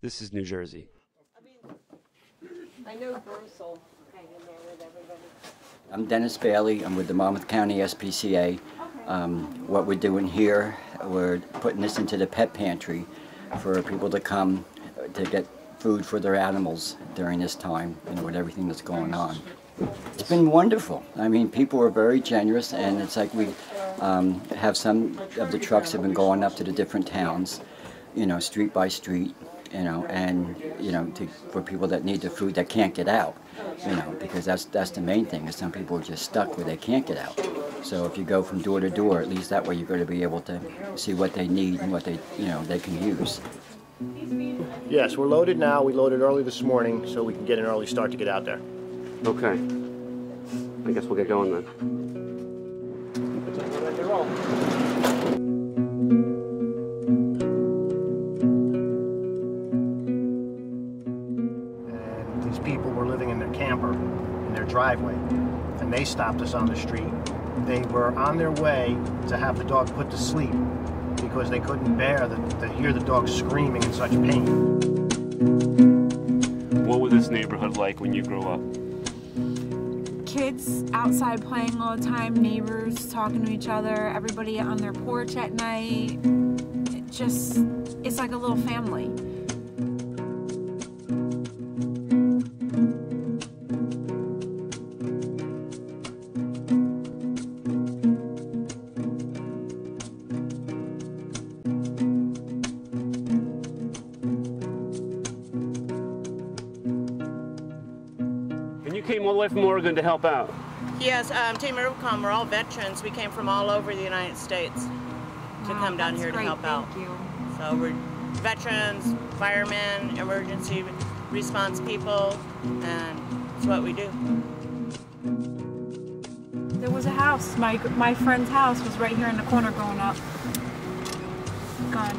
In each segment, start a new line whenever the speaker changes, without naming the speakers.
This is New Jersey.
I know Bruce will hang in there with everybody.
I'm Dennis Bailey. I'm with the Monmouth County SPCA. What we're doing here, we're putting this into the pet pantry for people to come to get food for their animals during this time, with everything that's going on. It's been wonderful. I mean, people are very generous, and it's like we have some of the trucks have been going up to the different towns, street by street, and for people that need the food that can't get out, because that's the main thing. Is some people are just stuck where they can't get out. So if you go from door to door, at least that way you're going to be able to see what they need and what they can use.
Yes, we're loaded now. We loaded early this morning so we can get an early start to get out there.
Okay. I guess we'll get going then.
And these people were living in their camper, in their driveway, and they stopped us on the street. They were on their way to have the dog put to sleep because they couldn't bear to hear the dog screaming in such pain.
What was this neighborhood like when you grew up?
Kids outside playing all the time, neighbors talking to each other, everybody on their porch at night. It's like a little family.
And you came all the way from Oregon to help out?
Yes, Team Rubicon, we're all veterans. We came from all over the United States to come down here to help out.
Thank you.
So we're veterans, firemen, emergency response people, and it's what we do.
There was a house, my friend's house was right here in the corner growing up. Gone.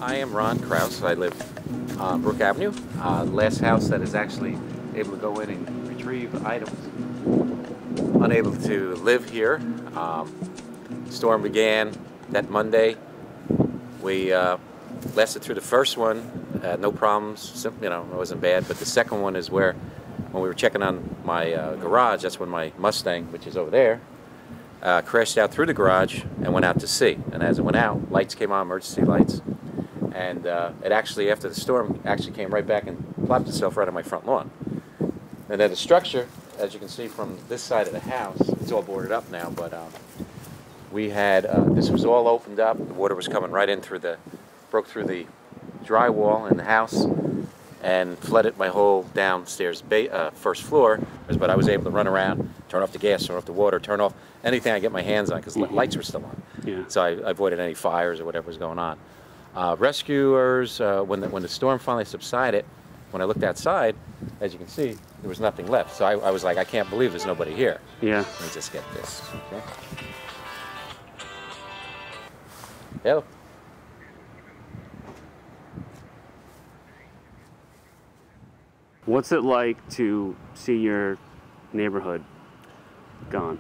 I am Ron Krause. I live on Brook Avenue. Last house that is actually able to go in and retrieve items. Unable to live here. Storm began that Monday. We lasted through the first one, no problems. It wasn't bad. But the second one is where, when we were checking on my garage, that's when my Mustang, which is over there, crashed out through the garage and went out to sea. And as it went out, lights came on, emergency lights. And it actually, after the storm, actually came right back and plopped itself right on my front lawn. And then the structure, as you can see from this side of the house, it's all boarded up now, but we had, this was all opened up. The water was coming right in broke through the drywall in the house and flooded my whole downstairs first floor. But I was able to run around, turn off the gas, turn off the water, turn off anything I get my hands on, because lights were still on.
Yeah.
So I avoided any fires or whatever was going on. Rescuers, when the storm finally subsided, when I looked outside, as you can see, there was nothing left. So I was like, I can't believe there's nobody here.
Yeah.
Let me just get this. Okay. Hello.
What's it like to see your neighborhood gone?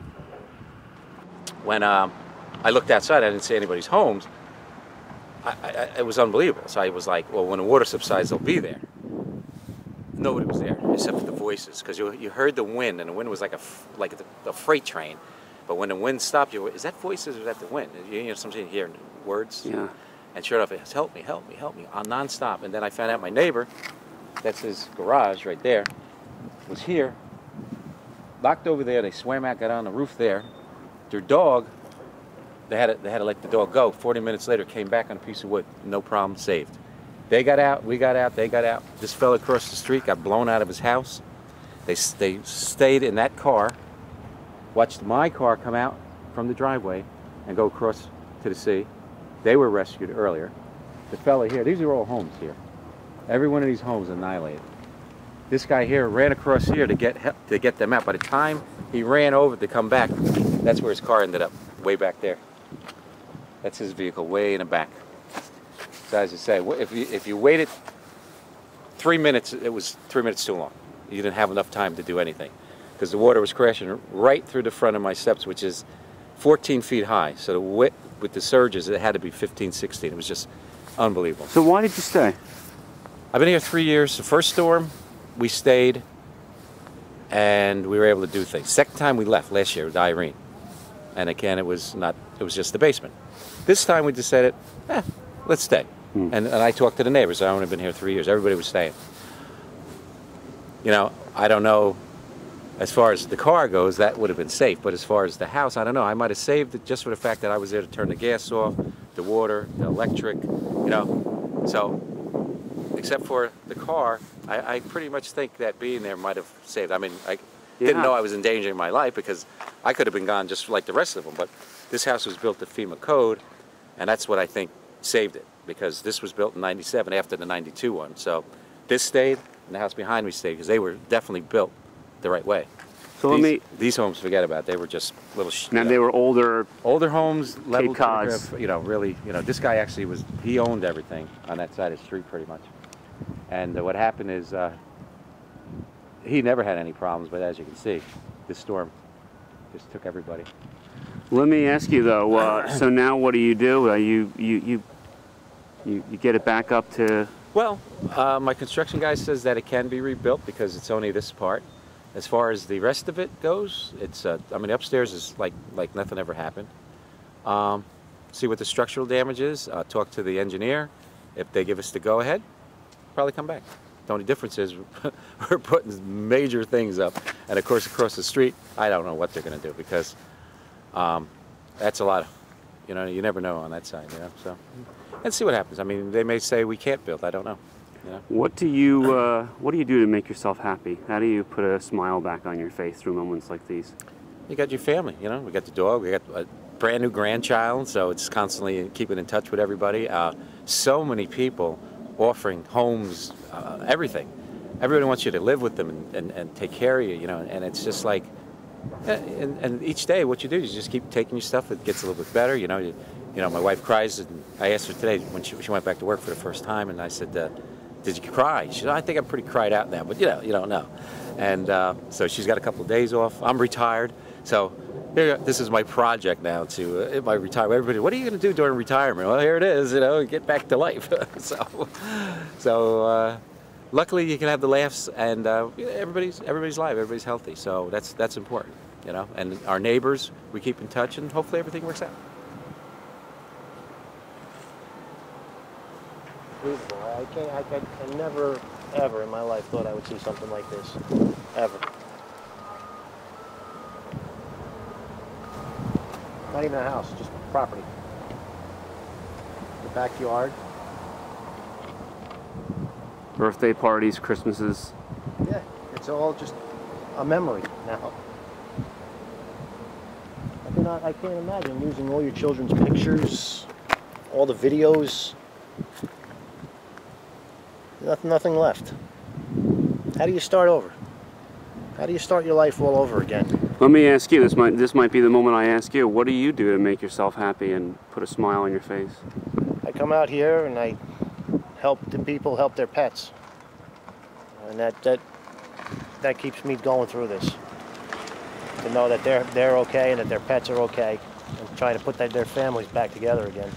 When I looked outside, I didn't see anybody's homes. It was unbelievable. So I was like, well, when the water subsides, they'll be there. Nobody was there except for the voices, because you heard the wind, and the wind was like a freight train. But when the wind stopped, is that voices or is that the wind? Sometimes you hear words.
Yeah.
And sure enough, it's help me, help me, help me, nonstop. And then I found out my neighbor, that's his garage right there, was here, locked over there. They swam out, got on the roof there. Their dog, they had to let the dog go. 40 minutes later, came back on a piece of wood, no problem, saved. They got out, we got out, they got out. This fella across the street got blown out of his house. They stayed in that car, watched my car come out from the driveway and go across to the sea. They were rescued earlier. The fella here, these are all homes here. Every one of these homes annihilated. This guy here ran across here to get them out. By the time he ran over to come back, that's where his car ended up, way back there. That's his vehicle, way in the back. So as you say, if you waited 3 minutes, it was 3 minutes too long. You didn't have enough time to do anything because the water was crashing right through the front of my steps, which is 14 feet high. So the width with the surges, it had to be 15, 16. It was just unbelievable.
So why did you stay?
I've been here 3 years. The first storm, we stayed, and we were able to do things. Second time we left last year with Irene, and again it was just the basement. This time we decided, let's stay. And I talked to the neighbors. I've only been here 3 years. Everybody was staying. You know, I don't know. As far as the car goes, that would have been safe. But as far as the house, I don't know. I might have saved it just for the fact that I was there to turn the gas off, the water, the electric, you know. So, except for the car, I pretty much think that being there might have saved. I mean, I didn't know I was endangering my life because I could have been gone just like the rest of them. But this house was built to FEMA code, and that's what I think saved it. Because this was built in '97 after the '92 one. So this stayed, and the house behind me stayed because they were definitely built the right way.
So
these homes, forget about it. They were just little.
Now they were older
homes, level
Cods.
you know, really, you know, this guy actually he owned everything on that side of the street pretty much. And what happened is he never had any problems, but as you can see, this storm just took everybody.
Let me ask you though. So now what do? You get it back up to.
Well, my construction guy says that it can be rebuilt because it's only this part. As far as the rest of it goes, it's I mean, upstairs is like nothing ever happened. See what the structural damage is. Talk to the engineer. If they give us the go-ahead, probably come back. The only difference is we're putting major things up, and of course across the street, I don't know what they're going to do because that's a lot of, you know, you never know on that side, you know. So. And see what happens. I mean, they may say we can't build. I don't know. You know?
What do you do to make yourself happy? How do you put a smile back on your face through moments like these?
You got your family. You know, we got the dog. We got a brand new grandchild, so it's constantly keeping in touch with everybody. So many people offering homes, everything. Everybody wants you to live with them and take care of you. You know, and it's just like, and each day what you do is you just keep taking your stuff. It gets a little bit better. You know. You know, my wife cries, and I asked her today when she went back to work for the first time, and I said, "Did you cry?" She said, "I think I'm pretty cried out now, but you know, you don't know." And so she's got a couple of days off. I'm retired, so this is my project now to my retirement. Everybody, what are you going to do during retirement? Well, here it is, you know, get back to life. so luckily you can have the laughs, and everybody's live, everybody's healthy, so that's important, you know. And our neighbors, we keep in touch, and hopefully everything works out.
I never, ever in my life thought I would see something like this. Ever. Not even a house, just property. The backyard.
Birthday parties, Christmases.
Yeah, it's all just a memory now. I can't imagine losing all your children's pictures, all the videos. Nothing left. How do you start over? How do you start your life all over again?
Let me ask you, this might be the moment I ask you, what do you do to make yourself happy and put a smile on your face?
I come out here and I help the people help their pets. And that keeps me going through this. To know that they're okay and that their pets are okay, and trying to put their families back together again.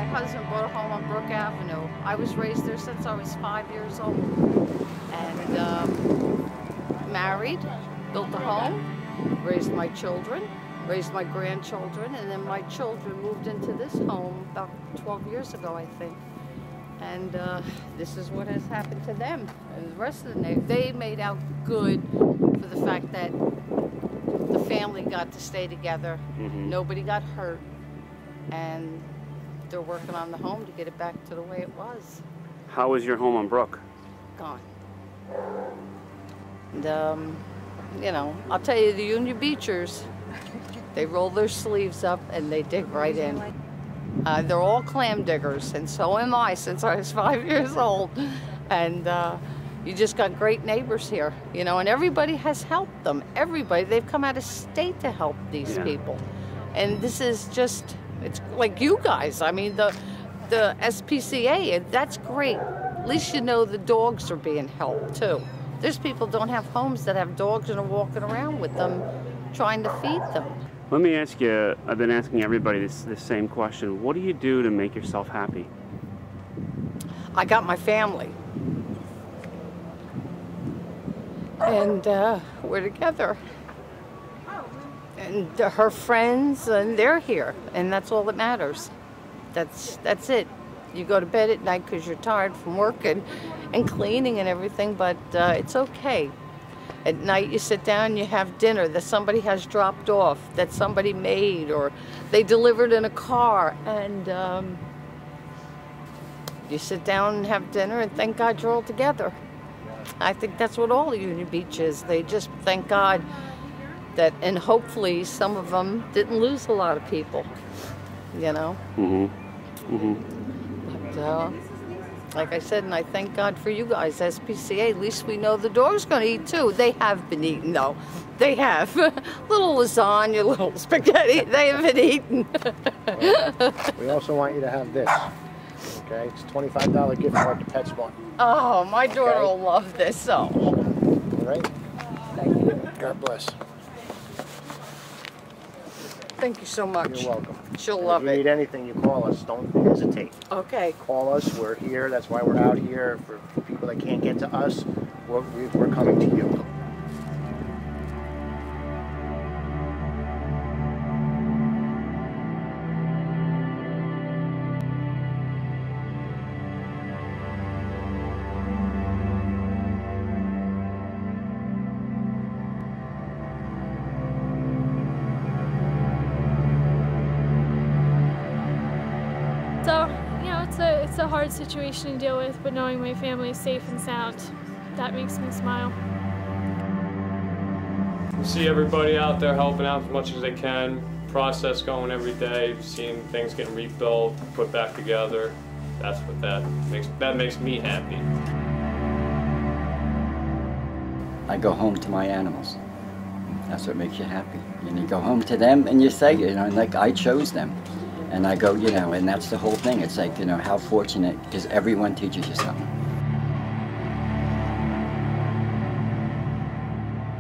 husband bought a home on Brook Avenue. I was raised there since I was 5 years old. And married, built a home, raised my children, raised my grandchildren, and then my children moved into this home about 12 years ago, I think. And this is what has happened to them and the rest of the neighborhood. They made out good for the fact that the family got to stay together.
Mm-hmm.
Nobody got hurt. And they're working on the home to get it back to the way it was.
How was your home on Brook?
Gone. And, you know, I'll tell you, the Union Beachers, they roll their sleeves up and they dig right in. They're all clam diggers, and so am I since I was 5 years old. And you just got great neighbors here, you know, and everybody has helped them. Everybody. They've come out of state to help these people. And this is just, it's like you guys. I mean, the SPCA, that's great. At least you know the dogs are being helped, too. There's people don't have homes that have dogs and are walking around with them trying to feed them.
Let me ask you, I've been asking everybody this same question. What do you do to make yourself happy?
I got my family. And we're together. And her friends, and they're here. And that's all that matters. That's it. You go to bed at night because you're tired from working and cleaning and everything, but it's okay. At night you sit down, you have dinner that somebody has dropped off, that somebody made, or they delivered in a car, and you sit down and have dinner and thank God you're all together. I think that's what all Union Beach is. They just thank God that, and hopefully some of them didn't lose a lot of people, you know?
Mm-hmm. Mm-hmm.
But, like I said, and I thank God for you guys, SPCA. At least we know the dog's going to eat too. They have been eating, though. They have. Little lasagna, little spaghetti, they have been eating.
Well, we also want you to have this. Okay, it's a $25 gift card to PetSmart.
Oh, my daughter will love this, so.
All right?
Thank you.
God bless.
Thank you so much.
You're welcome.
She'll
And
love
if you
it.
need anything, you call us. Don't hesitate.
Okay.
Call us. We're here. That's why we're out here. For people that can't get to us, we're coming to you.
So, you know, it's a hard situation to deal with, but knowing my family is safe and sound, that makes me smile.
See everybody out there helping out as much as they can, process going every day, seeing things getting rebuilt, put back together. That's what that makes me happy.
I go home to my animals. That's what makes you happy. And you go home to them and you say, you know, like I chose them. And I go, you know, and that's the whole thing. It's like, you know, how fortunate, because everyone teaches you something.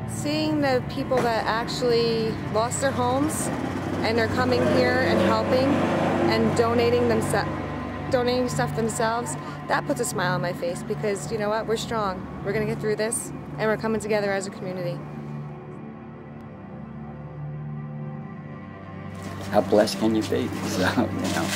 Seeing the people that actually lost their homes and are coming here and helping and donating stuff themselves, that puts a smile on my face because, you know what, we're strong. We're going to get through this and we're coming together as a community.
How blessed can you be? So, you know.